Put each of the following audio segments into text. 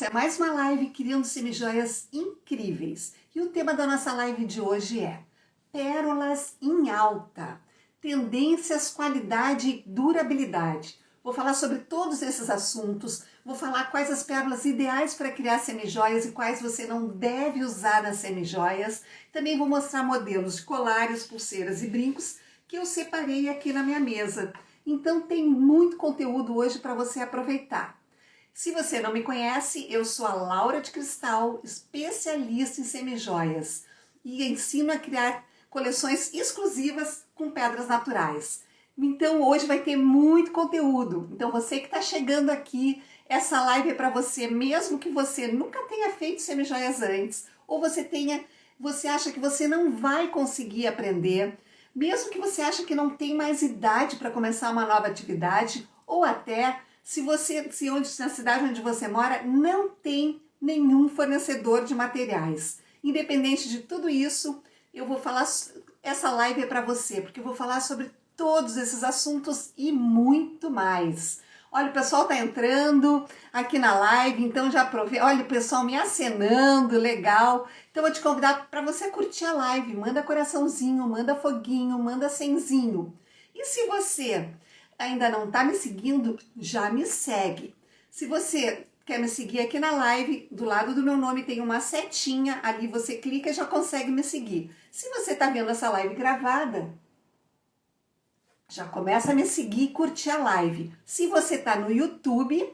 Essa é mais uma live criando semijoias incríveis. E o tema da nossa live de hoje é pérolas em alta, tendências, qualidade e durabilidade. Vou falar sobre todos esses assuntos, vou falar quais as pérolas ideais para criar semijoias e quais você não deve usar nas semijoias. Também vou mostrar modelos de colares, pulseiras e brincos que eu separei aqui na minha mesa. Então tem muito conteúdo hoje para você aproveitar. Se você não me conhece, eu sou a Laura de Cristal, especialista em semijoias e ensino a criar coleções exclusivas com pedras naturais. Então hoje vai ter muito conteúdo. Então você que está chegando aqui, essa live é para você, mesmo que você nunca tenha feito semijoias antes, ou você acha que você não vai conseguir aprender, mesmo que você acha que não tem mais idade para começar uma nova atividade, ou até se na cidade onde você mora não tem nenhum fornecedor de materiais. Independente de tudo isso, eu vou falar, essa live é para você, porque eu vou falar sobre todos esses assuntos e muito mais. Olha, o pessoal tá entrando aqui na live, então já aproveita. Olha, o pessoal me acenando, legal. Então vou te convidar para você curtir a live. Manda coraçãozinho, manda foguinho, manda cenzinho. E se você ainda não está me seguindo, já me segue. Se você quer me seguir aqui na live, do lado do meu nome tem uma setinha, ali você clica e já consegue me seguir. Se você está vendo essa live gravada, já começa a me seguir e curtir a live. Se você está no YouTube,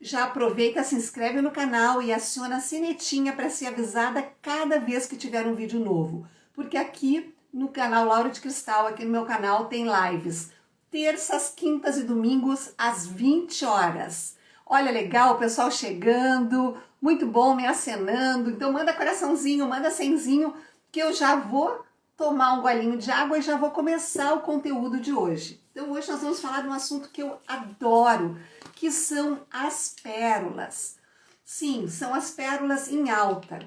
já aproveita, se inscreve no canal e aciona a sinetinha para ser avisada cada vez que tiver um vídeo novo. Porque aqui no canal Laura de Cristal, aqui no meu canal, tem lives terças, quintas e domingos às 20 horas. Olha, legal, o pessoal chegando, muito bom, me acenando. Então manda coraçãozinho, manda cenzinho, que eu já vou tomar um golinho de água e já vou começar o conteúdo de hoje. Então hoje nós vamos falar de um assunto que eu adoro, que são as pérolas. Sim, são as pérolas em alta.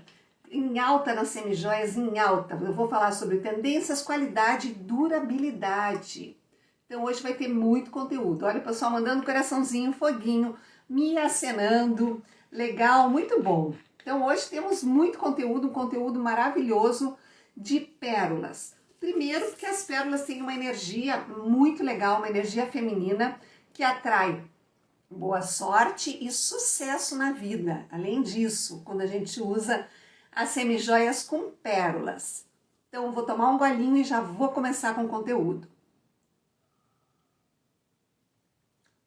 Em alta nas semijoias, em alta. Eu vou falar sobre tendências, qualidade e durabilidade. Então hoje vai ter muito conteúdo. Olha o pessoal mandando coraçãozinho, foguinho, me acenando. Legal, muito bom. Então hoje temos muito conteúdo, um conteúdo maravilhoso de pérolas. Primeiro porque as pérolas têm uma energia muito legal, uma energia feminina que atrai boa sorte e sucesso na vida. Além disso, quando a gente usa as semijoias com pérolas. Então eu vou tomar um golinho e já vou começar com o conteúdo.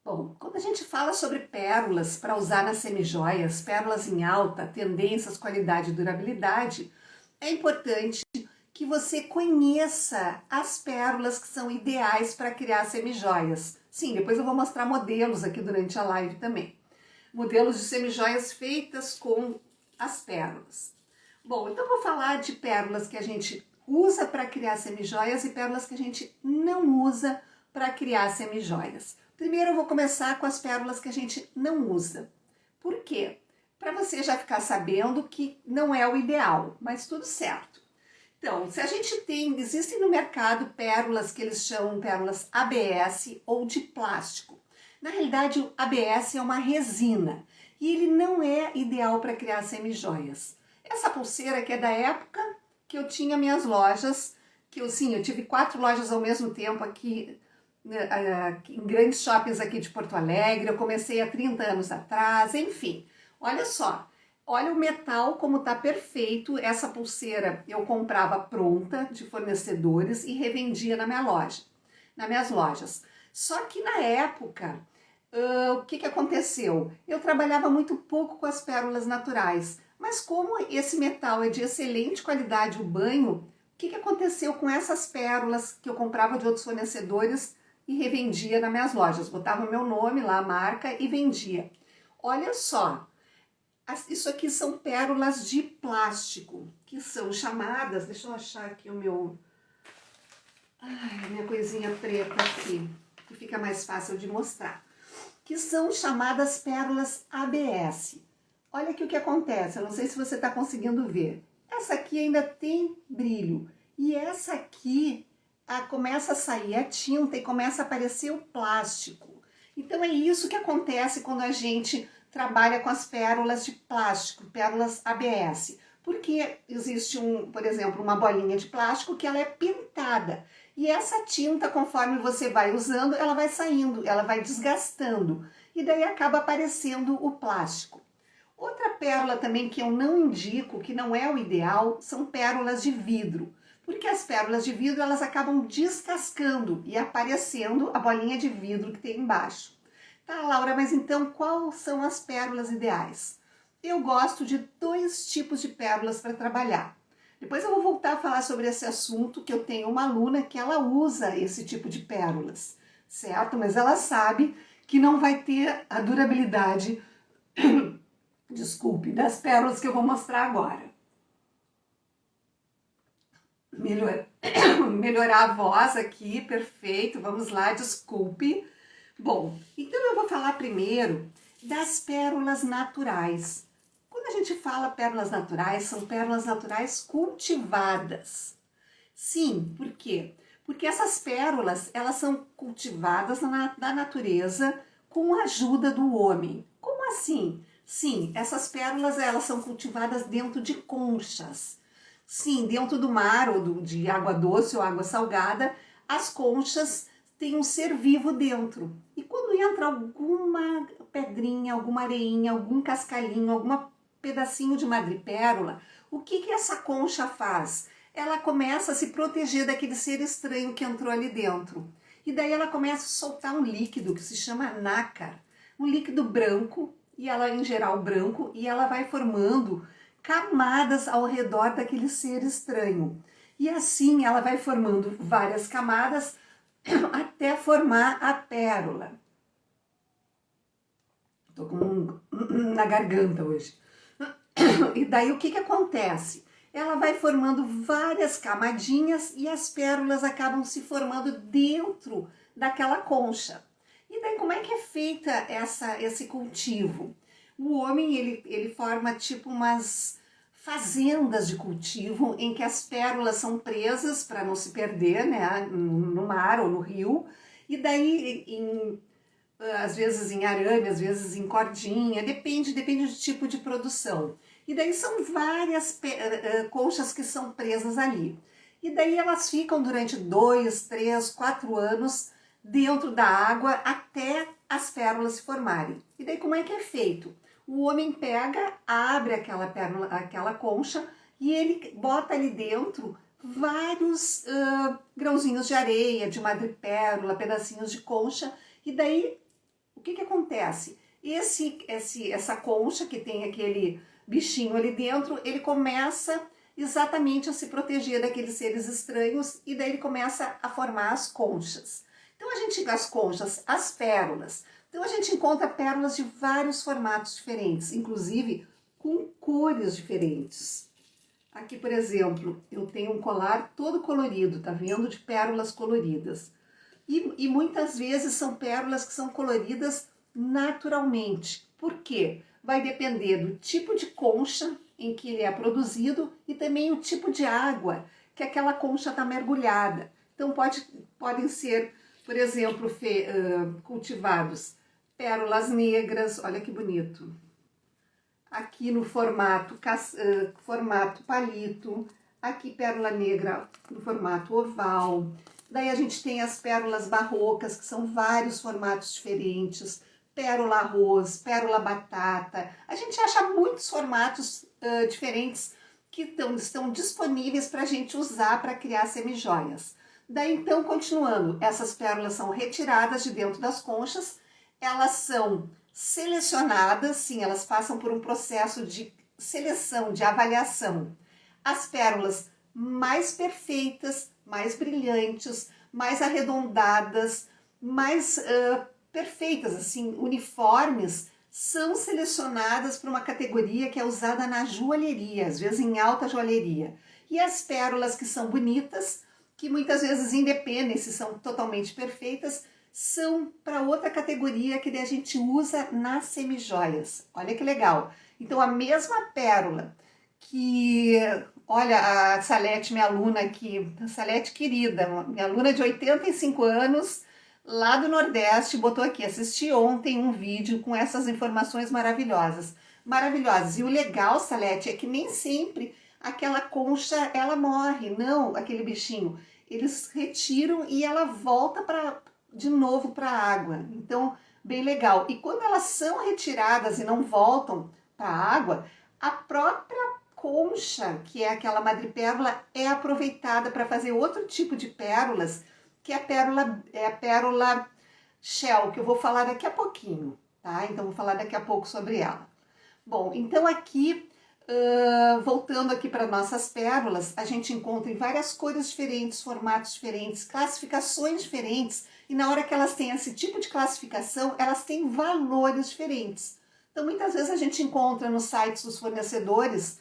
Bom, quando a gente fala sobre pérolas para usar nas semijoias, pérolas em alta, tendências, qualidade e durabilidade, é importante que você conheça as pérolas que são ideais para criar semijoias. Sim, depois eu vou mostrar modelos aqui durante a live também. Modelos de semijoias feitas com as pérolas. Bom, então eu vou falar de pérolas que a gente usa para criar semijoias e pérolas que a gente não usa para criar semijoias. Primeiro eu vou começar com as pérolas que a gente não usa. Por quê? Para você já ficar sabendo que não é o ideal, mas tudo certo. Então, se a gente existem no mercado pérolas que eles chamam pérolas ABS ou de plástico. Na realidade, o ABS é uma resina e ele não é ideal para criar semijoias. Essa pulseira que é da época que eu tinha minhas lojas, eu tive 4 lojas ao mesmo tempo aqui, em grandes shoppings aqui de Porto Alegre, eu comecei há 30 anos atrás, enfim. Olha só, olha o metal como tá perfeito. Essa pulseira eu comprava pronta de fornecedores e revendia na minha loja, nas minhas lojas. Só que na época, o que aconteceu? Eu trabalhava muito pouco com as pérolas naturais, mas como esse metal é de excelente qualidade, o banho, o que aconteceu com essas pérolas que eu comprava de outros fornecedores e revendia nas minhas lojas? Botava meu nome lá, a marca, e vendia. Olha só, isso aqui são pérolas de plástico, que são chamadas, deixa eu achar aqui a minha coisinha preta aqui, que fica mais fácil de mostrar, que são chamadas pérolas ABS. Olha aqui o que acontece, eu não sei se você está conseguindo ver. Essa aqui ainda tem brilho, e essa aqui começa a sair a tinta e começa a aparecer o plástico. Então é isso que acontece quando a gente trabalha com as pérolas de plástico, pérolas ABS. Porque existe, por exemplo, uma bolinha de plástico que ela é pintada. E essa tinta, conforme você vai usando, ela vai saindo, ela vai desgastando. E daí acaba aparecendo o plástico. Outra pérola também que eu não indico, que não é o ideal, são pérolas de vidro. Porque as pérolas de vidro, elas acabam descascando e aparecendo a bolinha de vidro que tem embaixo. Tá, Laura, mas então quais são as pérolas ideais? Eu gosto de 2 tipos de pérolas para trabalhar. Depois eu vou voltar a falar sobre esse assunto, que eu tenho uma aluna que ela usa esse tipo de pérolas, certo? Mas ela sabe que não vai ter a durabilidade, desculpe, das pérolas que eu vou mostrar agora. Melhorar a voz aqui, perfeito, vamos lá, desculpe. Bom, então eu vou falar primeiro das pérolas naturais. Quando a gente fala pérolas naturais, são pérolas naturais cultivadas. Sim, por quê? Porque essas pérolas, elas são cultivadas na natureza com a ajuda do homem. Como assim? Sim, essas pérolas, elas são cultivadas dentro de conchas. Sim, dentro do mar ou de água doce ou água salgada, as conchas têm um ser vivo dentro. E quando entra alguma pedrinha, alguma areinha, algum cascalhinho, algum pedacinho de madrepérola, o que essa concha faz? Ela começa a se proteger daquele ser estranho que entrou ali dentro. E daí ela começa a soltar um líquido que se chama nácar, um líquido branco, e ela em geral branco, e ela vai formando camadas ao redor daquele ser estranho. E assim ela vai formando várias camadas até formar a pérola. Tô com na garganta hoje. E daí o que acontece? Ela vai formando várias camadinhas e as pérolas acabam se formando dentro daquela concha. E daí como é que é feita esse cultivo? O homem, ele forma tipo umas fazendas de cultivo em que as pérolas são presas para não se perder, né, no mar ou no rio. E daí, às vezes em arame, às vezes em cordinha, depende do tipo de produção. E daí são várias conchas que são presas ali. E daí elas ficam durante 2, 3, 4 anos dentro da água até as pérolas se formarem. E daí como é que é feito? O homem pega, abre aquela concha e ele bota ali dentro vários grãozinhos de areia, de madrepérola, pedacinhos de concha. E daí o que acontece? Essa concha que tem aquele bichinho ali dentro, ele começa exatamente a se proteger daqueles seres estranhos e daí ele começa a formar as conchas. Então as conchas, as pérolas. Então a gente encontra pérolas de vários formatos diferentes, inclusive com cores diferentes. Aqui, por exemplo, eu tenho um colar todo colorido, tá vendo? De pérolas coloridas. E muitas vezes são pérolas que são coloridas naturalmente. Por quê? Vai depender do tipo de concha em que ele é produzido e também o tipo de água que aquela concha está mergulhada. Então podem ser, por exemplo, cultivados pérolas negras, olha que bonito. Aqui no formato palito, aqui pérola negra no formato oval. Daí a gente tem as pérolas barrocas, que são vários formatos diferentes, pérola arroz, pérola batata. A gente acha muitos formatos diferentes que estão disponíveis para a gente usar para criar semijoias. Daí então, continuando, essas pérolas são retiradas de dentro das conchas, elas são selecionadas, sim, elas passam por um processo de seleção, de avaliação. As pérolas mais perfeitas, mais brilhantes, mais arredondadas, mais perfeitas, assim, uniformes, são selecionadas para uma categoria que é usada na joalheria, às vezes em alta joalheria. E as pérolas que são bonitas, que muitas vezes independem se são totalmente perfeitas, são para outra categoria que a gente usa nas semijoias. Olha que legal. Então a mesma pérola que, olha, a Salete, minha aluna aqui, a Salete querida, minha aluna de 85 anos, lá do Nordeste, botou aqui, assisti ontem um vídeo com essas informações maravilhosas. Maravilhosas. E o legal, Salete, é que nem sempre aquela concha, ela morre, não, aquele bichinho. Eles retiram e ela volta de novo para a água. Então, bem legal. E quando elas são retiradas e não voltam para a água, a própria concha, que é aquela madrepérola, é aproveitada para fazer outro tipo de pérolas, que é a pérola shell, que eu vou falar daqui a pouquinho, tá? Então, vou falar daqui a pouco sobre ela. Bom, então aqui, voltando aqui para nossas pérolas, a gente encontra em várias cores diferentes, formatos diferentes, classificações diferentes, e na hora que elas têm esse tipo de classificação, elas têm valores diferentes. Então, muitas vezes a gente encontra nos sites dos fornecedores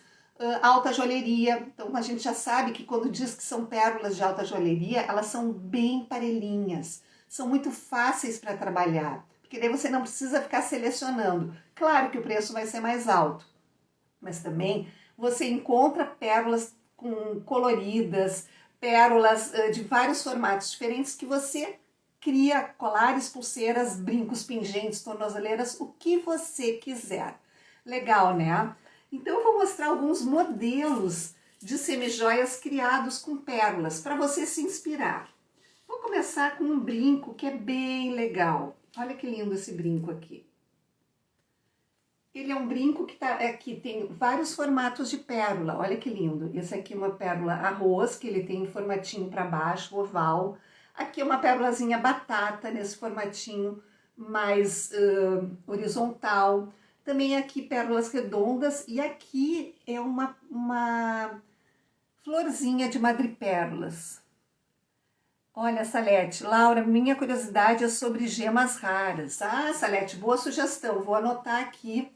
alta joalheria. Então, a gente já sabe que quando diz que são pérolas de alta joalheria, elas são bem parelhinhas, são muito fáceis para trabalhar, porque daí você não precisa ficar selecionando. Claro que o preço vai ser mais alto, mas também você encontra pérolas coloridas, pérolas de vários formatos diferentes que você cria colares, pulseiras, brincos, pingentes, tornozeleiras, o que você quiser. Legal, né? Então eu vou mostrar alguns modelos de semijoias criados com pérolas para você se inspirar. Vou começar com um brinco que é bem legal. Olha que lindo esse brinco aqui. Ele é um brinco que tem vários formatos de pérola. Olha que lindo. Esse aqui é uma pérola arroz, que ele tem formatinho para baixo, oval. Aqui é uma pérolazinha batata, nesse formatinho mais horizontal. Também aqui pérolas redondas. E aqui é uma florzinha de madrepérolas. Olha, Salete, Laura, minha curiosidade é sobre gemas raras. Ah, Salete, boa sugestão. Vou anotar aqui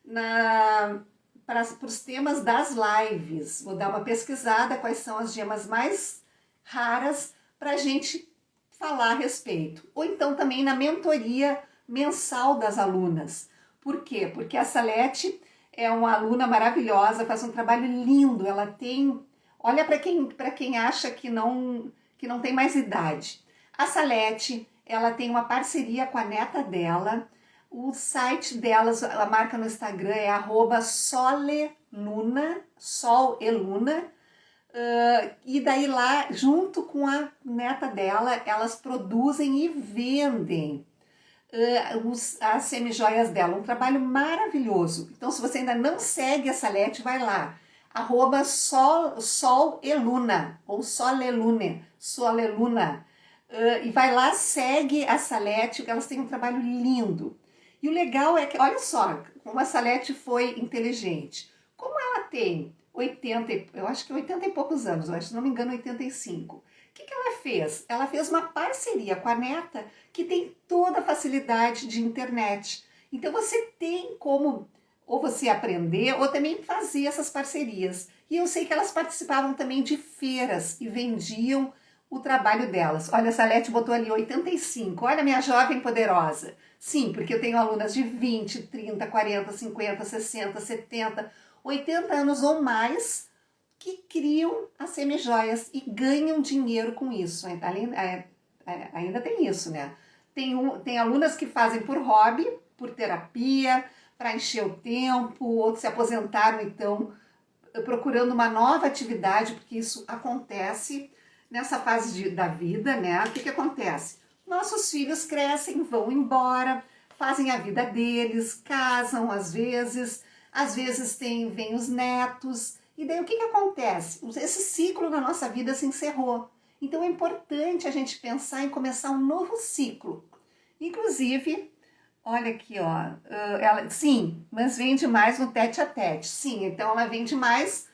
para os temas das lives. Vou dar uma pesquisada quais são as gemas mais raras para a gente falar a respeito. Ou então também na mentoria mensal das alunas. Por quê? Porque a Salete é uma aluna maravilhosa, faz um trabalho lindo. Ela tem... Olha para quem acha que não tem mais idade. A Salete, ela tem uma parceria com a neta dela. O site delas, a marca no Instagram é @soleluna, sol e luna. E daí lá, junto com a neta dela, elas produzem e vendem as semijoias dela. Um trabalho maravilhoso. Então, se você ainda não segue a Salete, vai lá. @sol e luna, ou solelune, soleluna. E vai lá, segue a Salete, que elas têm um trabalho lindo. E o legal é que, olha só, como a Salete foi inteligente. Como ela tem 80, eu acho que 80 e poucos anos, eu acho, se não me engano, 85. O que ela fez? Ela fez uma parceria com a neta que tem toda a facilidade de internet. Então você tem como ou você aprender ou também fazer essas parcerias. E eu sei que elas participavam também de feiras e vendiam o trabalho delas. Olha, a Salete botou ali 85. Olha, minha jovem poderosa. Sim, porque eu tenho alunas de 20, 30, 40, 50, 60, 70, 80 anos ou mais que criam as semijoias e ganham dinheiro com isso. Ainda tem isso, né? Tem alunas que fazem por hobby, por terapia, para encher o tempo, outros se aposentaram, então, procurando uma nova atividade, porque isso acontece nessa fase da vida, né? O que acontece? Nossos filhos crescem, vão embora, fazem a vida deles, casam às vezes vêm os netos, e daí o que acontece? Esse ciclo na nossa vida se encerrou. Então é importante a gente pensar em começar um novo ciclo. Inclusive, olha aqui, ó, sim, mas vende mais no tete a tete. Sim, então ela vende mais,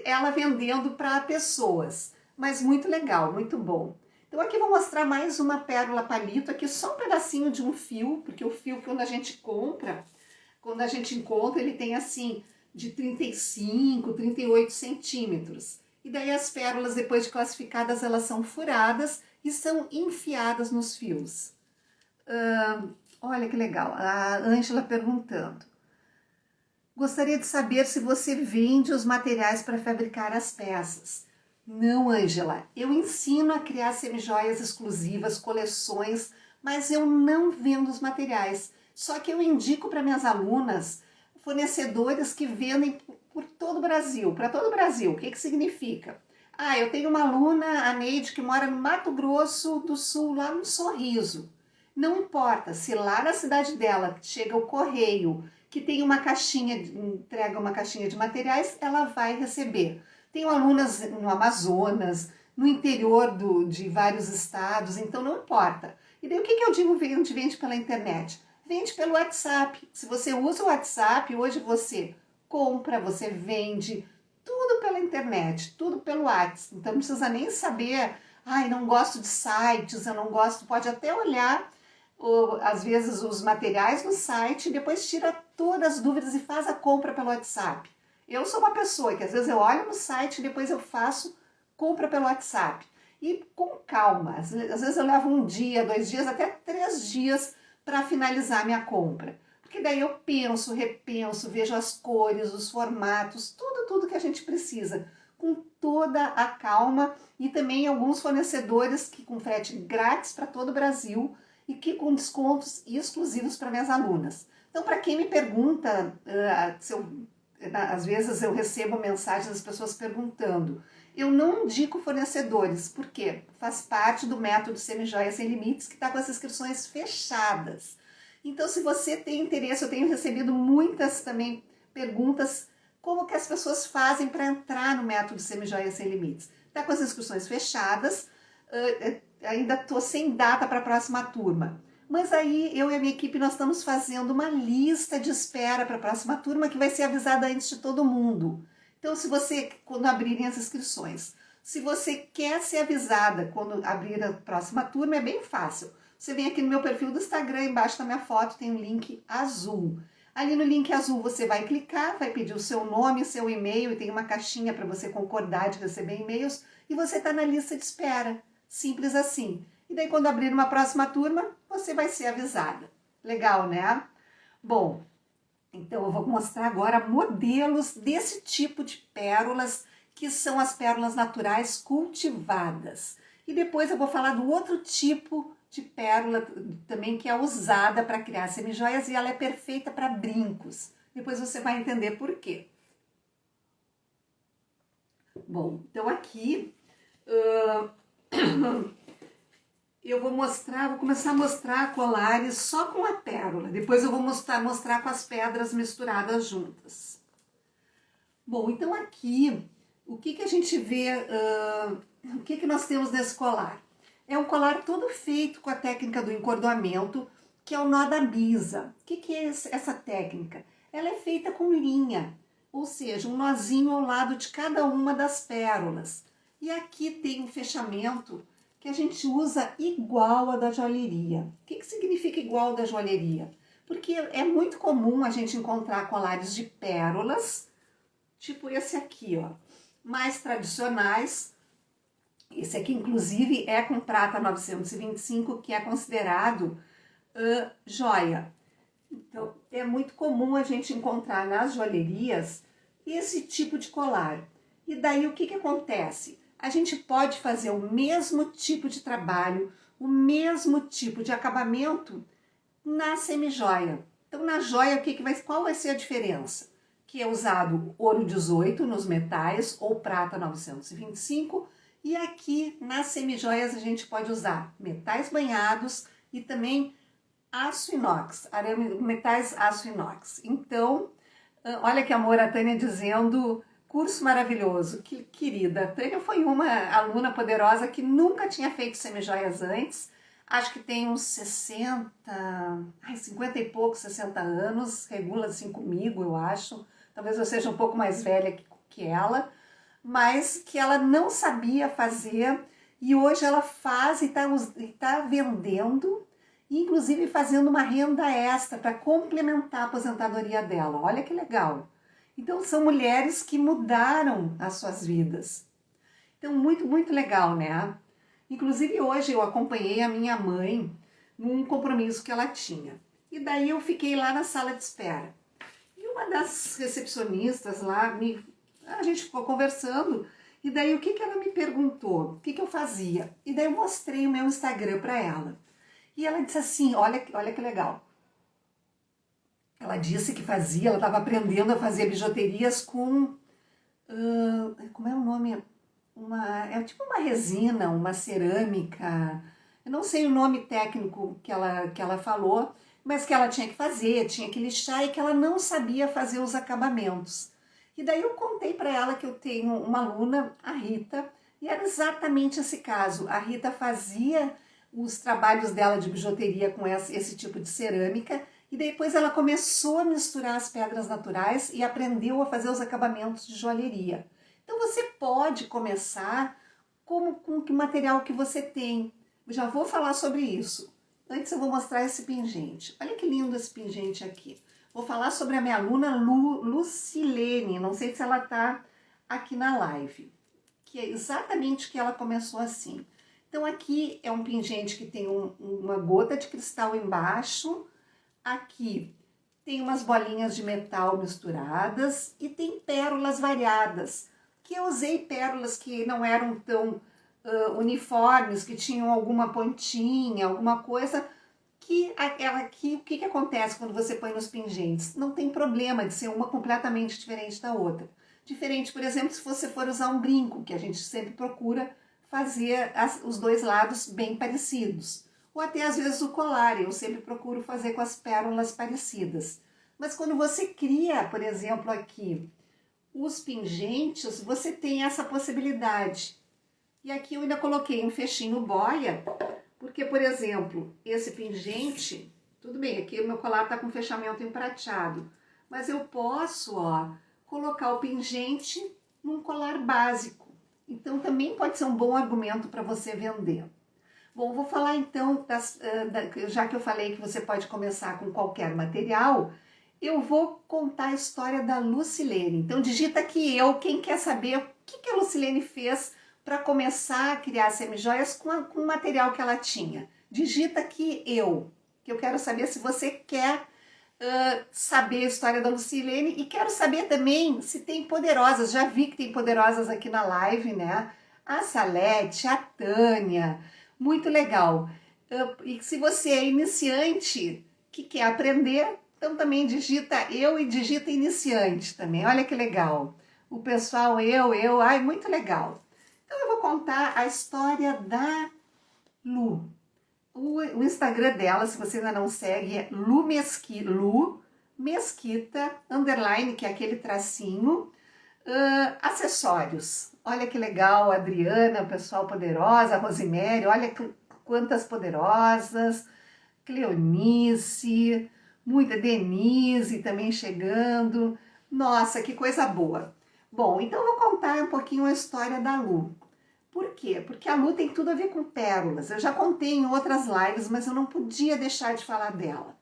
ela vendendo para pessoas. Mas muito legal, muito bom. Então aqui eu vou mostrar mais uma pérola palito, aqui só um pedacinho de um fio, porque o fio que quando a gente encontra, ele tem assim, de 35, 38 centímetros. E daí as pérolas, depois de classificadas, elas são furadas e são enfiadas nos fios. Olha que legal, a Ângela perguntando. Gostaria de saber se você vende os materiais para fabricar as peças. Não, Ângela, eu ensino a criar semijoias exclusivas, coleções, mas eu não vendo os materiais. Só que eu indico para minhas alunas fornecedores que vendem por todo o Brasil, para todo o Brasil. O que que significa? Ah, eu tenho uma aluna, a Neide, que mora no Mato Grosso do Sul, lá no Sorriso. Não importa se lá na cidade dela chega o correio, que tem uma caixinha, entrega uma caixinha de materiais, ela vai receber. Tenho alunas no Amazonas, no interior de vários estados, então não importa. E daí o que eu digo vende pela internet? Vende pelo WhatsApp. Se você usa o WhatsApp, hoje você compra, você vende, tudo pela internet, tudo pelo WhatsApp. Então não precisa nem saber, ai, não gosto de sites, eu não gosto, pode até olhar às vezes os materiais no site e depois tira todas as dúvidas e faz a compra pelo WhatsApp. Eu sou uma pessoa que às vezes eu olho no site e depois eu faço compra pelo WhatsApp. E com calma, às vezes eu levo um dia, 2 dias, até 3 dias para finalizar minha compra. Porque daí eu penso, repenso, vejo as cores, os formatos, tudo que a gente precisa, com toda a calma, e também alguns fornecedores que com frete grátis para todo o Brasil e que com descontos exclusivos para minhas alunas. Então, para quem me pergunta, às vezes eu recebo mensagens das pessoas perguntando, eu não indico fornecedores, porque faz parte do método Semijoia Sem Limites, que está com as inscrições fechadas. Então, se você tem interesse, eu tenho recebido muitas também perguntas, como que as pessoas fazem para entrar no método Semijoia Sem Limites. Está com as inscrições fechadas, ainda estou sem data para a próxima turma. Mas aí eu e a minha equipe nós estamos fazendo uma lista de espera para a próxima turma que vai ser avisada antes de todo mundo. Então, se você, quando abrirem as inscrições, se você quer ser avisada quando abrir a próxima turma, é bem fácil. Você vem aqui no meu perfil do Instagram, embaixo da minha foto tem um link azul. Ali no link azul você vai clicar, vai pedir o seu nome, o seu e-mail e tem uma caixinha para você concordar de receber e-mails e você está na lista de espera. Simples assim. E daí quando abrir uma próxima turma, você vai ser avisada. Legal, né? Bom, então eu vou mostrar agora modelos desse tipo de pérolas, que são as pérolas naturais cultivadas. E depois eu vou falar do outro tipo de pérola também que é usada para criar semijoias e ela é perfeita para brincos. Depois você vai entender por quê. Bom, então aqui eu vou começar a mostrar colares só com a pérola. Depois eu vou mostrar com as pedras misturadas juntas. Bom, então aqui, o que a gente vê, o que nós temos nesse colar? É um colar todo feito com a técnica do encordoamento, que é o nó da bisa. O que é essa técnica? Ela é feita com linha, ou seja, um nozinho ao lado de cada uma das pérolas. E aqui tem um fechamento que a gente usa igual a da joalheria. O que significa igual da joalheria? Porque é muito comum a gente encontrar colares de pérolas, tipo esse aqui, ó, mais tradicionais. Esse aqui, inclusive, é com prata 925, que é considerado joia. Então, é muito comum a gente encontrar nas joalherias esse tipo de colar. E daí, o que acontece? A gente pode fazer o mesmo tipo de trabalho, o mesmo tipo de acabamento na semijoia. Então, na joia, qual vai ser a diferença? Que é usado ouro 18 nos metais ou prata 925, e aqui nas semijoias a gente pode usar metais banhados e também aço inox, metais aço inox. Então, olha que amor, a Tânia dizendo, curso maravilhoso, que querida. A Tânia foi uma aluna poderosa que nunca tinha feito semijoias antes, acho que tem uns 50 e poucos, 60 anos, regula assim comigo, eu acho. Talvez eu seja um pouco mais velha que ela, mas que ela não sabia fazer e hoje ela faz e está vendendo, inclusive fazendo uma renda extra para complementar a aposentadoria dela. Olha que legal! Então são mulheres que mudaram as suas vidas. Então muito, muito legal, né? Inclusive hoje eu acompanhei a minha mãe num compromisso que ela tinha. E daí eu fiquei lá na sala de espera. E uma das recepcionistas lá, a gente ficou conversando E daí o que ela me perguntou? O que eu fazia? E daí eu mostrei o meu Instagram para ela. E ela disse assim, olha que legal. Ela disse que fazia, ela estava aprendendo a fazer bijuterias com, como é o nome? É tipo uma resina, uma cerâmica, eu não sei o nome técnico que ela falou, mas que ela tinha que fazer, tinha que lixar e que ela não sabia fazer os acabamentos. E daí eu contei para ela que eu tenho uma aluna, a Rita, e era exatamente esse caso. A Rita fazia os trabalhos dela de bijuteria com esse tipo de cerâmica e depois ela começou a misturar as pedras naturais e aprendeu a fazer os acabamentos de joalheria. Então você pode começar com que material que você tem. Eu já vou falar sobre isso. Antes eu vou mostrar esse pingente. Olha que lindo esse pingente aqui. Vou falar sobre a minha aluna Lucilene, não sei se ela está aqui na live, que é exatamente que ela começou assim. Então aqui é um pingente que tem uma gota de cristal embaixo, aqui tem umas bolinhas de metal misturadas e tem pérolas variadas, que eu usei pérolas que não eram tão uniformes, que tinham alguma pontinha, alguma coisa, que aquela aqui, o que acontece quando você põe nos pingentes? Não tem problema de ser uma completamente diferente da outra. Diferente, por exemplo, se você for usar um brinco, que a gente sempre procura fazer os dois lados bem parecidos. Ou até às vezes o colar, eu sempre procuro fazer com as pérolas parecidas. Mas quando você cria, por exemplo, aqui, os pingentes, você tem essa possibilidade. E aqui eu ainda coloquei um fechinho boia, porque, por exemplo, esse pingente, tudo bem, aqui o meu colar está com fechamento em prateado, mas eu posso, ó, colocar o pingente num colar básico. Então também pode ser um bom argumento para você vender. Bom, vou falar então, já que eu falei que você pode começar com qualquer material, eu vou contar a história da Lucilene. Então digita aqui quem quer saber o que a Lucilene fez para começar a criar semijoias com o material que ela tinha. Digita aqui que eu quero saber se você quer saber a história da Lucilene e quero saber também se tem poderosas. Já vi que tem poderosas aqui na live, né? A Salete, a Tânia, muito legal. E se você é iniciante que quer aprender, então também digita eu e digita iniciante também. Olha que legal. O pessoal ai, muito legal. Então eu vou contar a história da Lu. O Instagram dela, se você ainda não segue, é Lu Mesquita, underline, que é aquele tracinho, acessórios. Olha que legal, a Adriana, o pessoal poderosa, a Rosemary, olha quantas poderosas, Cleonice, muita Denise também chegando. Nossa, que coisa boa. Bom, então eu vou contar um pouquinho a história da Lu. Por quê? Porque a Lu tem tudo a ver com pérolas. Eu já contei em outras lives, mas eu não podia deixar de falar dela.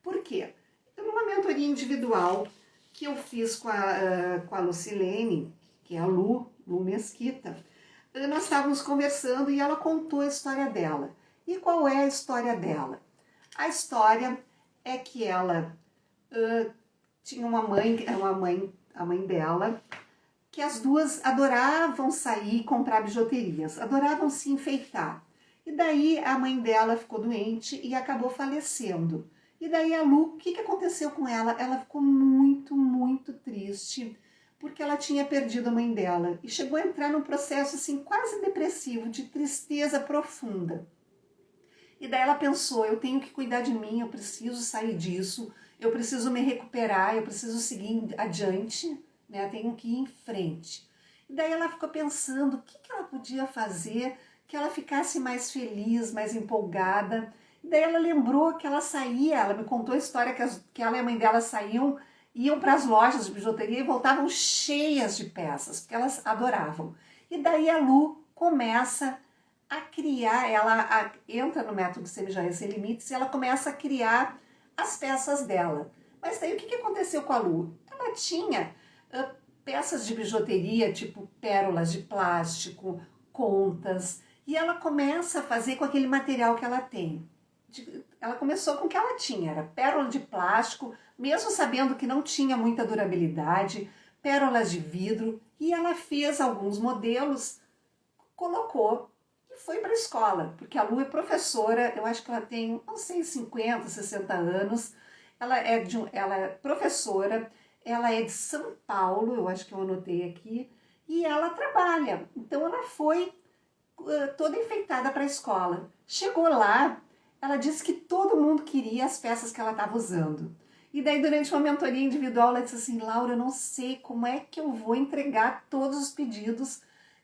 Por quê? Numa mentoria individual que eu fiz com a Lucilene, que é a Lu Mesquita, nós estávamos conversando e ela contou a história dela. E qual é a história dela? A história é que ela tinha a mãe dela, que as duas adoravam sair e comprar bijuterias, adoravam se enfeitar. E daí a mãe dela ficou doente e acabou falecendo. E daí a Lu, o que aconteceu com ela? Ela ficou muito, muito triste, porque ela tinha perdido a mãe dela. E chegou a entrar num processo assim quase depressivo, de tristeza profunda. E daí ela pensou, eu tenho que cuidar de mim, eu preciso sair disso, eu preciso me recuperar, eu preciso seguir adiante, né? Tenho que ir em frente. E daí ela ficou pensando o que ela podia fazer que ela ficasse mais feliz, mais empolgada. E daí ela lembrou que ela saía, ela me contou a história que ela e a mãe dela iam para as lojas de bijuteria e voltavam cheias de peças, porque elas adoravam. E daí a Lu começa a criar, ela entra no método Semijoias Sem Limites e ela começa a criar as peças dela. Mas daí o que aconteceu com a Lu? Ela tinha peças de bijuteria, tipo pérolas de plástico, contas, e ela começa a fazer com aquele material que ela tem. Ela começou com o que ela tinha, era pérola de plástico, mesmo sabendo que não tinha muita durabilidade, pérolas de vidro, e ela fez alguns modelos, colocou e foi para a escola, porque a Lu é professora, eu acho que ela tem, não sei, 50, 60 anos, ela é professora, ela é de São Paulo, eu acho que eu anotei aqui, e ela trabalha. Então ela foi toda enfeitada para a escola. Chegou lá, ela disse que todo mundo queria as peças que ela estava usando. E daí, durante uma mentoria individual, ela disse assim: Laura, eu não sei como é que eu vou entregar todos os pedidos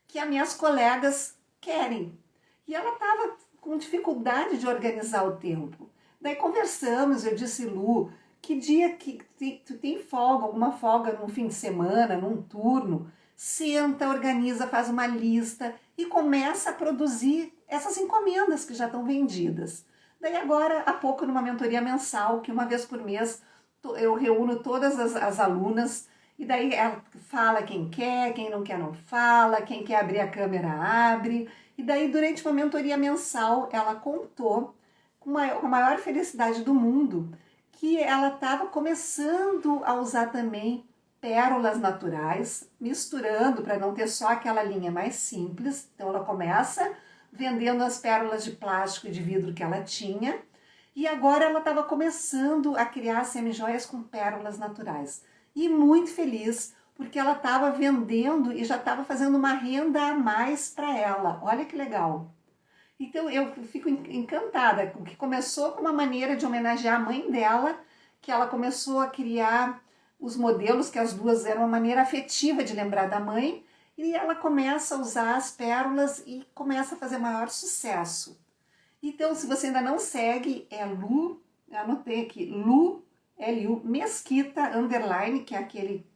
que as minhas colegas querem. E ela estava com dificuldade de organizar o tempo. Daí conversamos, eu disse: Lu, que dia que tu tem folga, alguma folga no fim de semana, num turno, senta, organiza, faz uma lista e começa a produzir essas encomendas que já estão vendidas. Daí agora, há pouco, numa mentoria mensal, que uma vez por mês eu reúno todas as alunas, e daí ela fala quem quer, quem não fala, quem quer abrir a câmera abre, e daí durante uma mentoria mensal ela contou com a maior felicidade do mundo que ela estava começando a usar também pérolas naturais, misturando para não ter só aquela linha mais simples. Então ela começa vendendo as pérolas de plástico e de vidro que ela tinha, e agora ela estava começando a criar semijoias com pérolas naturais. E muito feliz, porque ela estava vendendo e já estava fazendo uma renda a mais para ela. Olha que legal! Então eu fico encantada, que começou com uma maneira de homenagear a mãe dela, que ela começou a criar os modelos, que as duas eram uma maneira afetiva de lembrar da mãe, e ela começa a usar as pérolas e começa a fazer maior sucesso. Então, se você ainda não segue, é Lu, eu anotei aqui, Lu, L-U, Mesquita, underline, que é aquele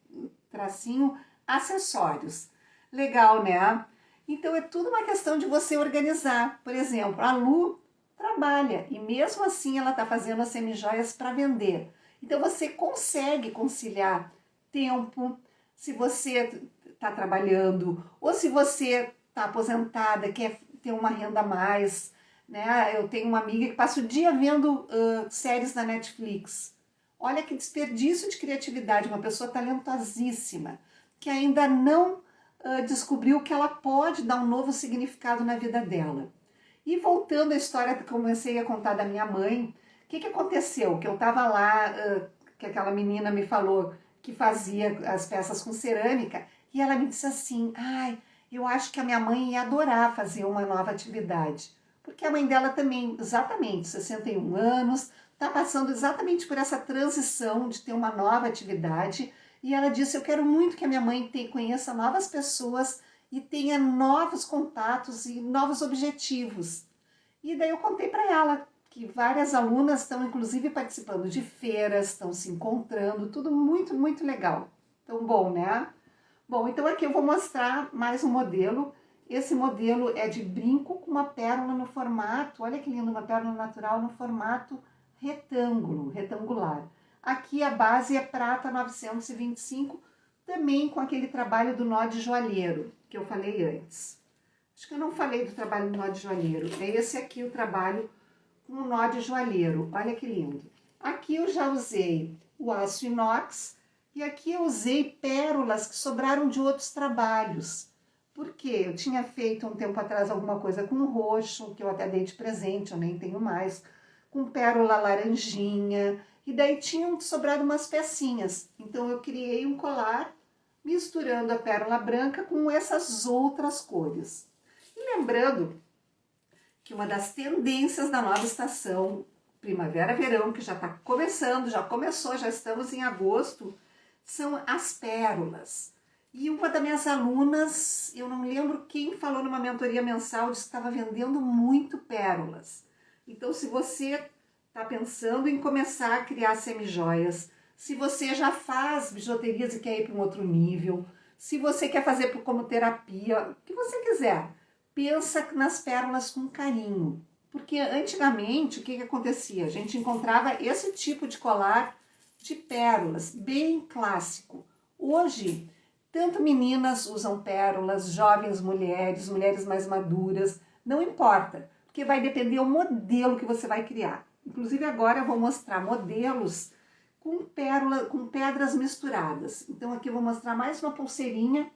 tracinho, acessórios. Legal, né? Então, é tudo uma questão de você organizar. Por exemplo, a Lu trabalha e mesmo assim ela está fazendo as semijoias para vender. Então, você consegue conciliar tempo, se você está trabalhando, ou se você está aposentada, quer ter uma renda a mais, né? Eu tenho uma amiga que passa o dia vendo séries da Netflix. Olha que desperdício de criatividade, uma pessoa talentosíssima, que ainda não descobriu que ela pode dar um novo significado na vida dela. E voltando à história que eu comecei a contar da minha mãe, o que aconteceu? Que eu estava lá, que aquela menina me falou que fazia as peças com cerâmica, e ela me disse assim: ai, eu acho que a minha mãe ia adorar fazer uma nova atividade. Porque a mãe dela também, exatamente, 61 anos, está passando exatamente por essa transição de ter uma nova atividade. E ela disse: eu quero muito que a minha mãe conheça novas pessoas e tenha novos contatos e novos objetivos. E daí eu contei para ela que várias alunas estão inclusive participando de feiras, estão se encontrando, tudo muito, muito legal. Então, bom, né? Bom, então aqui eu vou mostrar mais um modelo. Esse modelo é de brinco com uma pérola no formato, olha que lindo, uma pérola natural no formato retangular. Aqui a base é prata 925, também com aquele trabalho do nó de joalheiro, que eu falei antes. Acho que eu não falei do trabalho do nó de joalheiro, é esse aqui o trabalho com o nó de joalheiro, olha que lindo. Aqui eu já usei o aço inox e aqui eu usei pérolas que sobraram de outros trabalhos. Porque eu tinha feito um tempo atrás alguma coisa com roxo, que eu até dei de presente, eu nem tenho mais, com pérola laranjinha, e daí tinham sobrado umas pecinhas. Então eu criei um colar misturando a pérola branca com essas outras cores. E lembrando que uma das tendências da nova estação primavera-verão, que já está começando, já começou, já estamos em agosto, são as pérolas. E uma das minhas alunas, eu não lembro quem falou numa mentoria mensal, disse que estava vendendo muito pérolas. Então, se você está pensando em começar a criar semijoias, se você já faz bijuterias e quer ir para um outro nível, se você quer fazer como terapia, o que você quiser, pensa nas pérolas com carinho. Porque antigamente, o que acontecia? A gente encontrava esse tipo de colar de pérolas, bem clássico. Hoje, tanto meninas usam pérolas, jovens mulheres, mulheres mais maduras, não importa, porque vai depender do modelo que você vai criar. Inclusive agora eu vou mostrar modelos com pedras misturadas. Então aqui eu vou mostrar mais uma pulseirinha,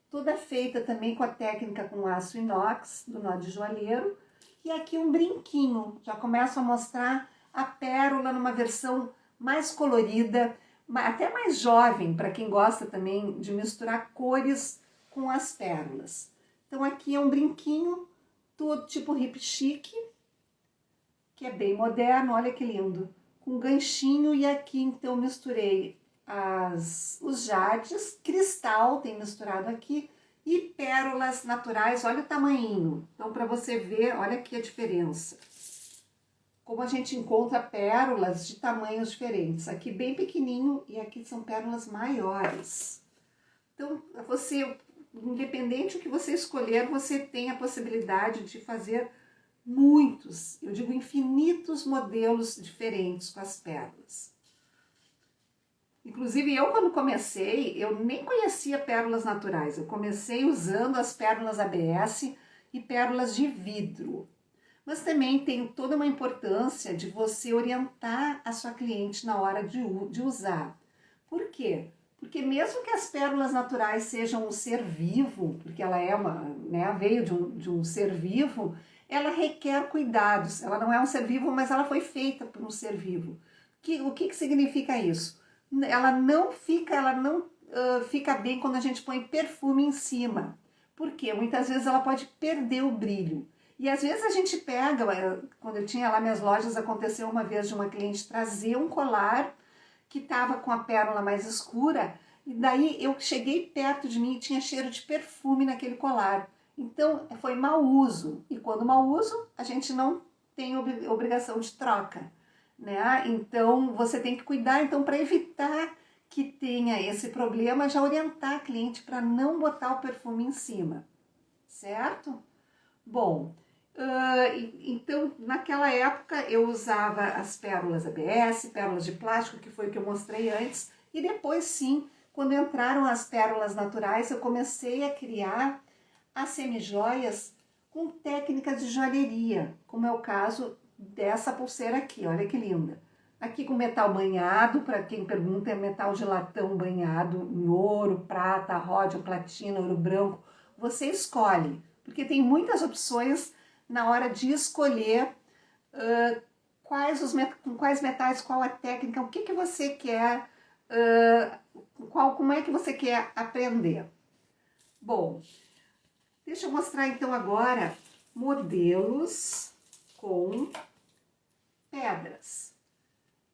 toda feita também com a técnica com aço inox, do nó de joalheiro. E aqui um brinquinho, já começo a mostrar a pérola numa versão mais colorida, até mais jovem, para quem gosta também de misturar cores com as pérolas. Então aqui é um brinquinho, todo tipo hip chic, que é bem moderno, olha que lindo. Com ganchinho, e aqui então misturei os jardes, cristal tem misturado aqui, e pérolas naturais, olha o tamanhinho. Então para você ver, olha aqui a diferença. Como a gente encontra pérolas de tamanhos diferentes. Aqui bem pequenininho e aqui são pérolas maiores. Então você, independente do que você escolher, você tem a possibilidade de fazer muitos, eu digo infinitos modelos diferentes com as pérolas. Inclusive eu quando comecei, eu nem conhecia pérolas naturais, eu comecei usando as pérolas ABS e pérolas de vidro. Mas também tem toda uma importância de você orientar a sua cliente na hora de usar. Por quê? Porque mesmo que as pérolas naturais sejam um ser vivo, porque ela é veio de um ser vivo, ela requer cuidados. Ela não é um ser vivo, mas ela foi feita por um ser vivo. O que significa isso? Ela não fica bem quando a gente põe perfume em cima. Por quê? Muitas vezes ela pode perder o brilho. E às vezes a gente pega, quando eu tinha lá minhas lojas, aconteceu uma vez de uma cliente trazer um colar que estava com a pérola mais escura, e daí eu cheguei perto de mim e tinha cheiro de perfume naquele colar. Então foi mau uso, e quando mau uso, a gente não tem obrigação de troca, né? Então você tem que cuidar, então, para evitar que tenha esse problema, já orientar a cliente para não botar o perfume em cima, certo? Bom, então naquela época eu usava as pérolas ABS, pérolas de plástico, que foi o que eu mostrei antes, e depois sim, quando entraram as pérolas naturais, eu comecei a criar as semijoias com técnicas de joalheria, como é o caso dessa pulseira aqui, olha que linda. Aqui com metal banhado, para quem pergunta, é metal de latão banhado em ouro, prata, ródio, platina, ouro branco. Você escolhe, porque tem muitas opções na hora de escolher com quais metais, qual a técnica, o que você quer, como é que você quer aprender. Bom, deixa eu mostrar então agora modelos com pedras.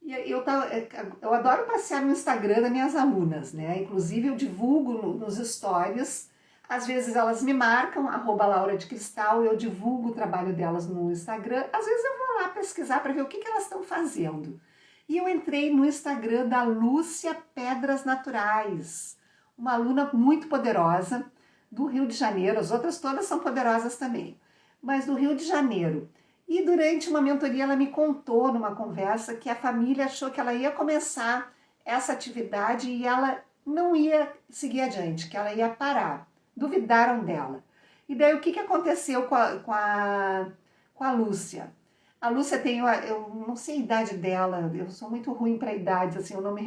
E eu adoro passear no Instagram das minhas alunas, né? Inclusive eu divulgo nos stories, às vezes elas me marcam, @laura_de_cristal, eu divulgo o trabalho delas no Instagram, às vezes eu vou lá pesquisar para ver o que elas estão fazendo. E eu entrei no Instagram da Lúcia Pedras Naturais, uma aluna muito poderosa, do Rio de Janeiro, as outras todas são poderosas também, mas do Rio de Janeiro. E durante uma mentoria ela me contou numa conversa que a família achou que ela ia começar essa atividade e ela não ia seguir adiante, que ela ia parar. Duvidaram dela. E daí o que aconteceu com a Lúcia? A Lúcia tem, eu não sei a idade dela, eu sou muito ruim para idades, assim, eu não me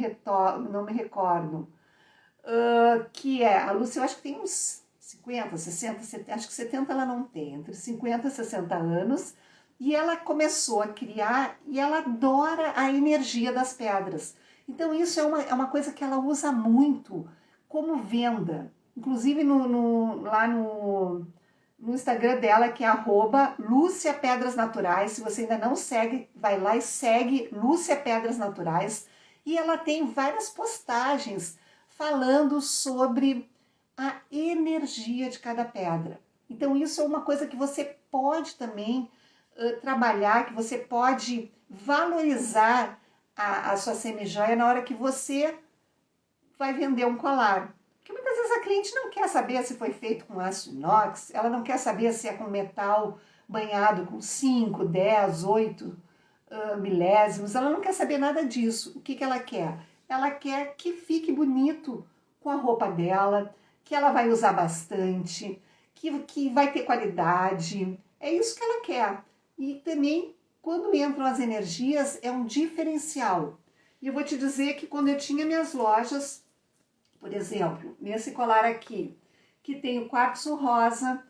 recordo. A Lúcia, eu acho que tem uns 50, 60, 70, acho que 70 ela não tem, entre 50 e 60 anos, e ela começou a criar e ela adora a energia das pedras. Então isso é uma coisa que ela usa muito como venda. Inclusive lá no Instagram dela, que é @Lúcia Pedras Naturais. Se você ainda não segue, vai lá e segue Lúcia Pedras Naturais. E ela tem várias postagens falando sobre a energia de cada pedra. Então isso é uma coisa que você pode também trabalhar, que você pode valorizar a sua semijoia na hora que você vai vender um colar. Porque muitas vezes a cliente não quer saber se foi feito com aço inox, ela não quer saber se é com metal banhado com 5, 10, 8 milésimos, ela não quer saber nada disso. O que ela quer? Ela quer que fique bonito com a roupa dela, que ela vai usar bastante, que vai ter qualidade. É isso que ela quer. E também, quando entram as energias, é um diferencial. E eu vou te dizer que quando eu tinha minhas lojas, por exemplo, nesse colar aqui, que tem o quartzo rosa,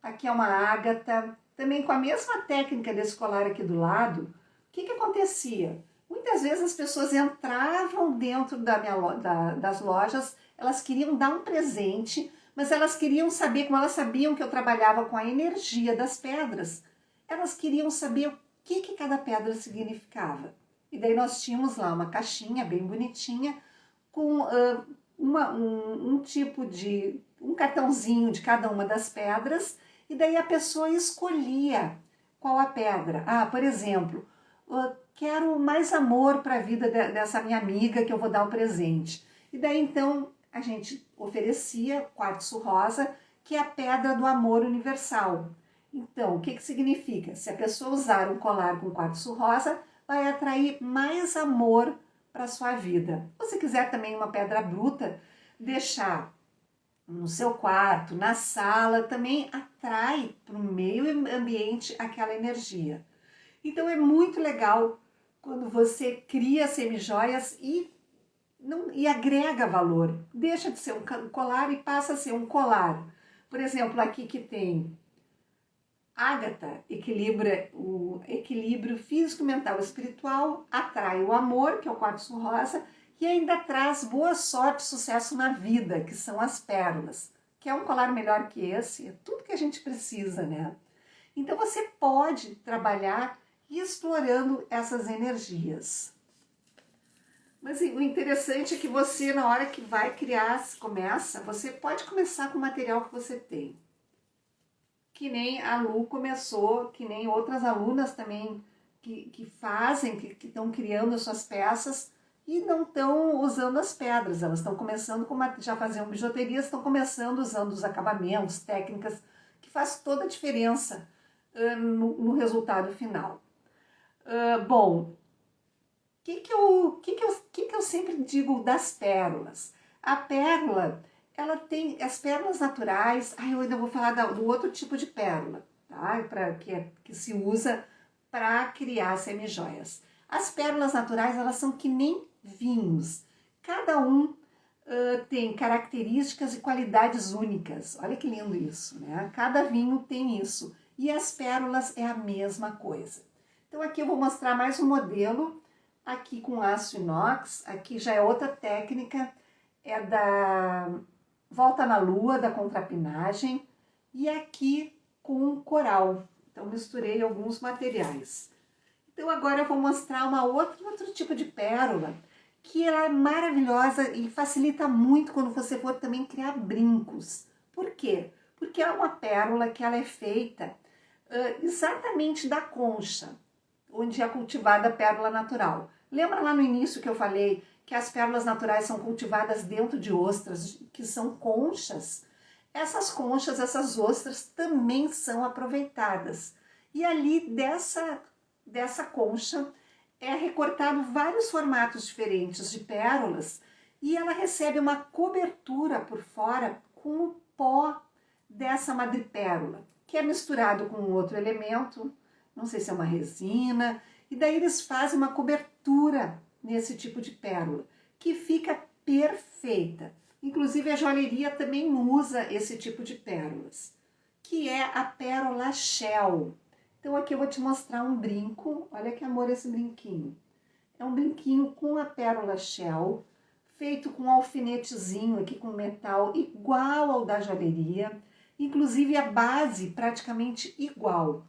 aqui é uma ágata, também com a mesma técnica desse colar aqui do lado, o que que acontecia? Muitas vezes as pessoas entravam dentro das lojas, elas queriam dar um presente, mas elas queriam saber, como elas sabiam que eu trabalhava com a energia das pedras, elas queriam saber o que que cada pedra significava. E daí nós tínhamos lá uma caixinha bem bonitinha com um cartãozinho de cada uma das pedras, e daí a pessoa escolhia qual a pedra. Ah, por exemplo, quero mais amor para a vida dessa minha amiga que eu vou dar um presente. E daí então a gente oferecia quartzo rosa, que é a pedra do amor universal. Então, o que que significa? Se a pessoa usar um colar com quartzo rosa, vai atrair mais amor para sua vida. Se você quiser também uma pedra bruta, deixar no seu quarto, na sala, também atrai para o meio ambiente aquela energia. Então é muito legal quando você cria semijoias e agrega valor. Deixa de ser um colar e passa a ser um colar. Por exemplo, aqui que tem ágata, equilibra o equilíbrio físico, mental e espiritual, atrai o amor, que é o quartzo rosa, e ainda traz boa sorte e sucesso na vida, que são as pérolas. Quer um colar melhor que esse? É tudo que a gente precisa, né? Então você pode trabalhar explorando essas energias. Mas o interessante é que você, na hora que vai criar, você pode começar com o material que você tem. Que nem a Lu começou, que nem outras alunas também que fazem, que estão criando as suas peças e não estão usando as pedras. Elas estão começando, já faziam bijuterias, estão começando usando os acabamentos, técnicas, que faz toda a diferença no resultado final. Bom, o que eu sempre digo das pérolas? A pérola, ela tem as pérolas naturais. Eu ainda vou falar do outro tipo de pérola, tá? Que se usa para criar semijoias. As pérolas naturais, elas são que nem vinhos. Cada um tem características e qualidades únicas. Olha que lindo isso, né? Cada vinho tem isso. E as pérolas é a mesma coisa. Então aqui eu vou mostrar mais um modelo, aqui com aço inox. Aqui já é outra técnica, é da volta na lua, da contrapinagem, e aqui com coral. Então misturei alguns materiais. Então agora eu vou mostrar outro tipo de pérola, que ela é maravilhosa e facilita muito quando você for também criar brincos. Por quê? Porque é uma pérola que ela é feita exatamente da concha, onde é cultivada a pérola natural. Lembra lá no início que eu falei que as pérolas naturais são cultivadas dentro de ostras, que são conchas? Essas conchas, essas ostras também são aproveitadas. E ali dessa concha é recortado vários formatos diferentes de pérolas e ela recebe uma cobertura por fora com o pó dessa madrepérola, que é misturado com outro elemento, não sei se é uma resina, e daí eles fazem uma cobertura nesse tipo de pérola, que fica perfeita. Inclusive a joalheria também usa esse tipo de pérolas, que é a pérola shell. Então aqui eu vou te mostrar um brinco, olha que amor esse brinquinho. É um brinquinho com a pérola shell, feito com um alfinetezinho aqui com metal igual ao da joalheria, inclusive a base praticamente igual.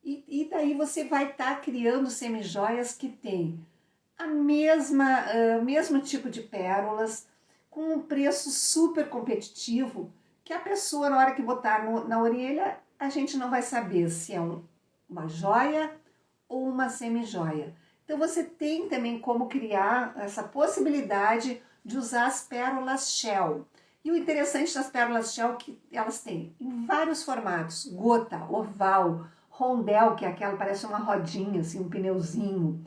E daí você vai estar criando semijoias que tem mesmo tipo de pérolas, com um preço super competitivo, que a pessoa, na hora que botar na orelha, a gente não vai saber se é uma joia ou uma semijoia. Então você tem também como criar essa possibilidade de usar as pérolas shell. E o interessante das pérolas shell é que elas têm em vários formatos: gota, oval, rondel, que é aquela, parece uma rodinha, assim, um pneuzinho,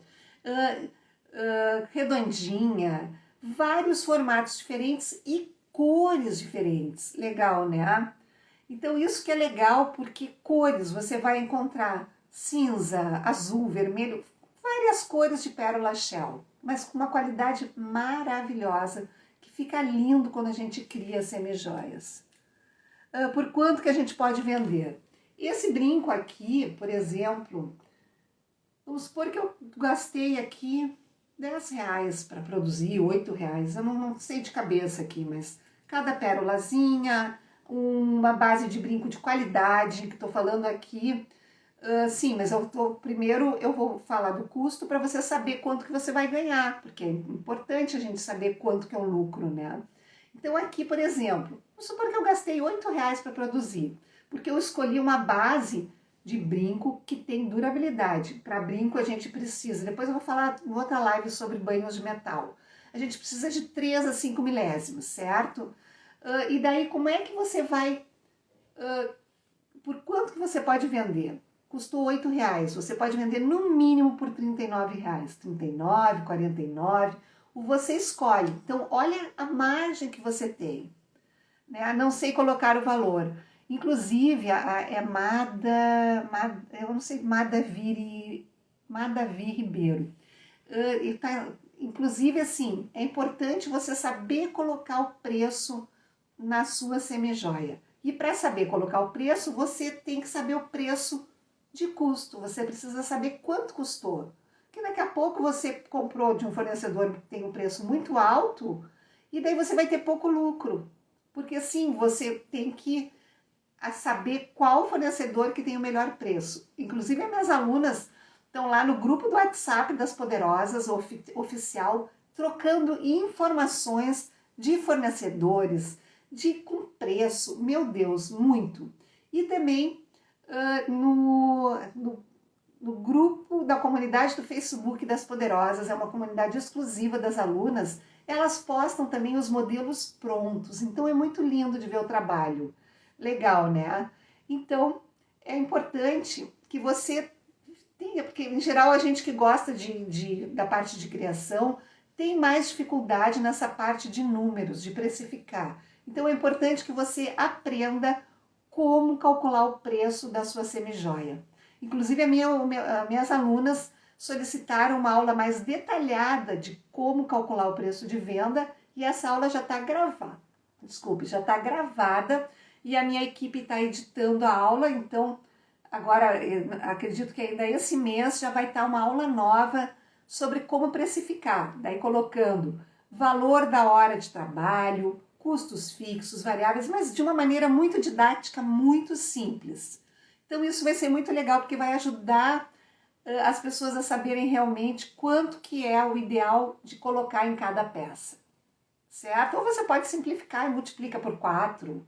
redondinha, vários formatos diferentes e cores diferentes. Legal, né? Então isso que é legal, porque cores você vai encontrar cinza, azul, vermelho, várias cores de pérola shell. mas com uma qualidade maravilhosa, que fica lindo quando a gente cria semijoias. Por quanto que a gente pode vender? Esse brinco aqui, por exemplo, vamos supor que eu gastei aqui R$10 para produzir, R$8, eu não sei de cabeça aqui, mas cada pérolazinha, uma base de brinco de qualidade, que estou falando aqui. Sim, mas primeiro eu vou falar do custo para você saber quanto que você vai ganhar, porque é importante a gente saber quanto que é um lucro, né? Então aqui, por exemplo, vamos supor que eu gastei R$8 para produzir, porque eu escolhi uma base de brinco que tem durabilidade. Para brinco a gente precisa, depois eu vou falar em outra live sobre banhos de metal, a gente precisa de 3 a 5 milésimos, certo? E daí como é que você vai, por quanto que você pode vender? Custou R$8, você pode vender no mínimo por R$39, 39, 49, você escolhe. Então olha a margem que você tem, né? Não sei colocar o valor. Inclusive, é eu não sei, Madavi Ribeiro. Inclusive, assim, é importante você saber colocar o preço na sua semijoia. E para saber colocar o preço, você tem que saber o preço de custo. Você precisa saber quanto custou. Porque daqui a pouco você comprou de um fornecedor que tem um preço muito alto e daí você vai ter pouco lucro. Porque assim, você tem que saber qual fornecedor que tem o melhor preço. Inclusive, as minhas alunas estão lá no grupo do WhatsApp das Poderosas, oficial, trocando informações de fornecedores, com preço, meu Deus, muito. E também no grupo da comunidade do Facebook das Poderosas, é uma comunidade exclusiva das alunas, elas postam também os modelos prontos, então é muito lindo de ver o trabalho. Legal, né? Então, é importante que você tenha, porque em geral a gente que gosta da parte de criação tem mais dificuldade nessa parte de números, de precificar. Então é importante que você aprenda como calcular o preço da sua semijoia. Inclusive, minhas alunas solicitaram uma aula mais detalhada de como calcular o preço de venda e essa aula já está gravada. Desculpe, já está gravada e a minha equipe está editando a aula, então agora acredito que ainda esse mês já vai estar uma aula nova sobre como precificar, daí colocando valor da hora de trabalho, custos fixos, variáveis, mas de uma maneira muito didática, muito simples. Então isso vai ser muito legal porque vai ajudar as pessoas a saberem realmente quanto que é o ideal de colocar em cada peça, certo? Ou você pode simplificar e multiplica por 4,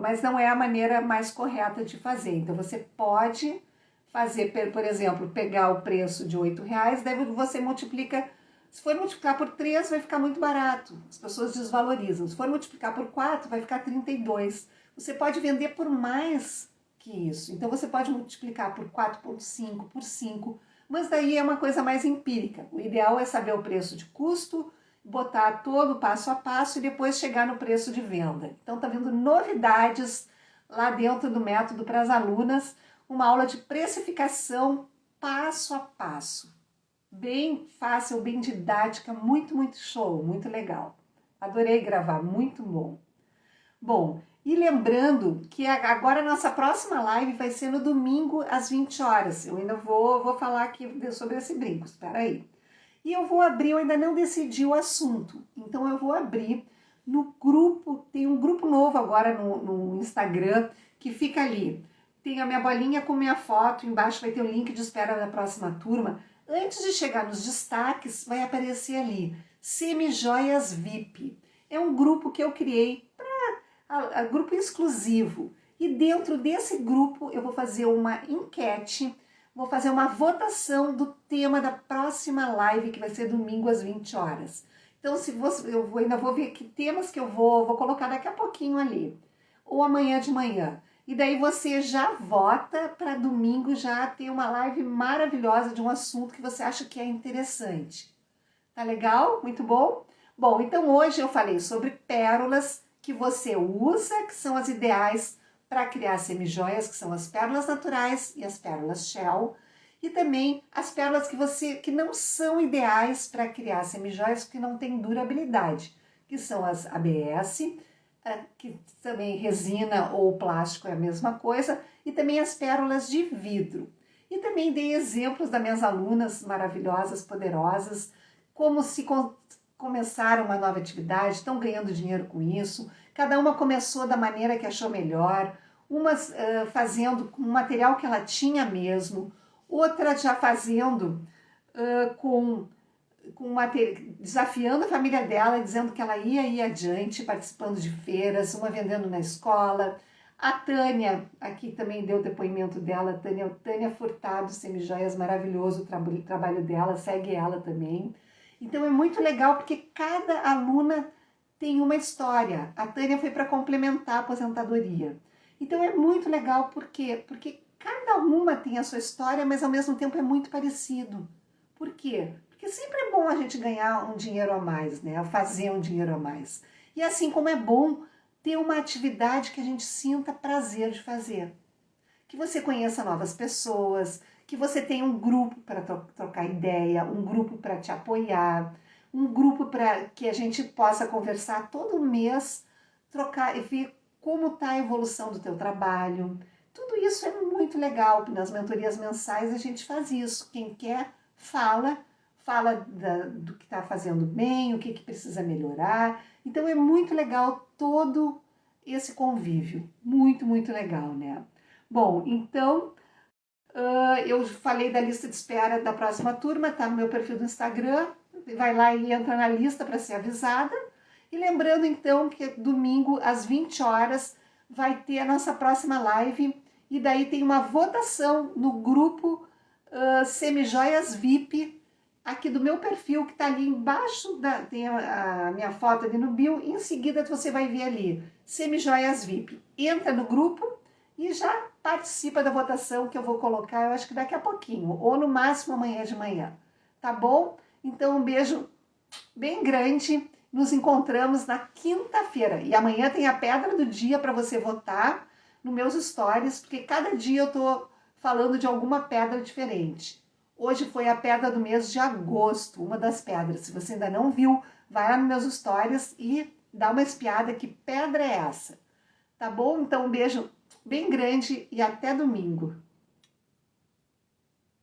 mas não é a maneira mais correta de fazer. Então você pode fazer, por exemplo, pegar o preço de R$8, daí você multiplica. Se for multiplicar por 3, vai ficar muito barato. As pessoas desvalorizam. Se for multiplicar por 4, vai ficar 32. Você pode vender por mais que isso. Então, você pode multiplicar por 4,5, por 5. Mas daí é uma coisa mais empírica. O ideal é saber o preço de custo, botar todo o passo a passo e depois chegar no preço de venda. Então, tá vendo novidades lá dentro do método para as alunas. Uma aula de precificação passo a passo. Bem fácil, bem didática, muito, muito show, muito legal. Adorei gravar, muito bom. Bom, e lembrando que agora a nossa próxima live vai ser no domingo às 20 horas. Eu ainda vou falar aqui sobre esse brinco, espera aí. E eu ainda não decidi o assunto, então eu vou abrir no grupo, tem um grupo novo agora no Instagram, que fica ali. Tem a minha bolinha com minha foto, embaixo vai ter o link de espera da próxima turma. Antes de chegar nos destaques, vai aparecer ali, Semijoias VIP. É um grupo que eu criei para grupo exclusivo. E dentro desse grupo eu vou fazer uma enquete, vou fazer uma votação do tema da próxima live, que vai ser domingo às 20 horas. Então, ainda vou ver que temas que eu vou colocar daqui a pouquinho ali, ou amanhã de manhã. E daí você já vota para domingo já ter uma live maravilhosa de um assunto que você acha que é interessante. Tá legal? Muito bom? Bom, então hoje eu falei sobre pérolas que você usa, que são as ideais para criar semijoias, que são as pérolas naturais e as pérolas shell. E também as pérolas que não são ideais para criar semijoias, porque não tem durabilidade, que são as ABS, que também resina ou plástico é a mesma coisa, e também as pérolas de vidro. E também dei exemplos das minhas alunas maravilhosas, poderosas, como se começaram uma nova atividade, estão ganhando dinheiro com isso, cada uma começou da maneira que achou melhor, umas fazendo com o material que ela tinha mesmo, outra já fazendo desafiando a família dela, dizendo que ela ia ir adiante, participando de feiras, uma vendendo na escola. A Tânia, aqui também deu o depoimento dela, Tânia Furtado, Semijoias, maravilhoso o trabalho dela, segue ela também. Então é muito legal porque cada aluna tem uma história. A Tânia foi para complementar a aposentadoria. Então é muito legal porque cada uma tem a sua história, mas ao mesmo tempo é muito parecido. Por quê? Porque sempre é bom a gente ganhar um dinheiro a mais, né? Fazer um dinheiro a mais. E assim como é bom ter uma atividade que a gente sinta prazer de fazer. Que você conheça novas pessoas, que você tenha um grupo para trocar ideia, um grupo para te apoiar, um grupo para que a gente possa conversar todo mês, trocar e ver como está a evolução do teu trabalho. Tudo isso é muito legal, nas mentorias mensais a gente faz isso. Quem quer, fala do que está fazendo bem, o que precisa melhorar. Então é muito legal todo esse convívio. Muito, muito legal, né? Bom, então eu falei da lista de espera da próxima turma, tá no meu perfil do Instagram. Vai lá e entra na lista para ser avisada. E lembrando então que domingo às 20 horas vai ter a nossa próxima live. E daí tem uma votação no grupo Semijoias VIP, aqui do meu perfil, que está ali embaixo, tem a minha foto ali no bio, e em seguida você vai ver ali, Semijoias VIP. Entra no grupo e já participa da votação que eu vou colocar, eu acho que daqui a pouquinho, ou no máximo amanhã de manhã, tá bom? Então um beijo bem grande, nos encontramos na quinta-feira, e amanhã tem a pedra do dia para você votar nos meus stories, porque cada dia eu tô falando de alguma pedra diferente. Hoje foi a pedra do mês de agosto, uma das pedras. Se você ainda não viu, vai lá nos meus stories e dá uma espiada, que pedra é essa. Tá bom? Então um beijo bem grande e até domingo.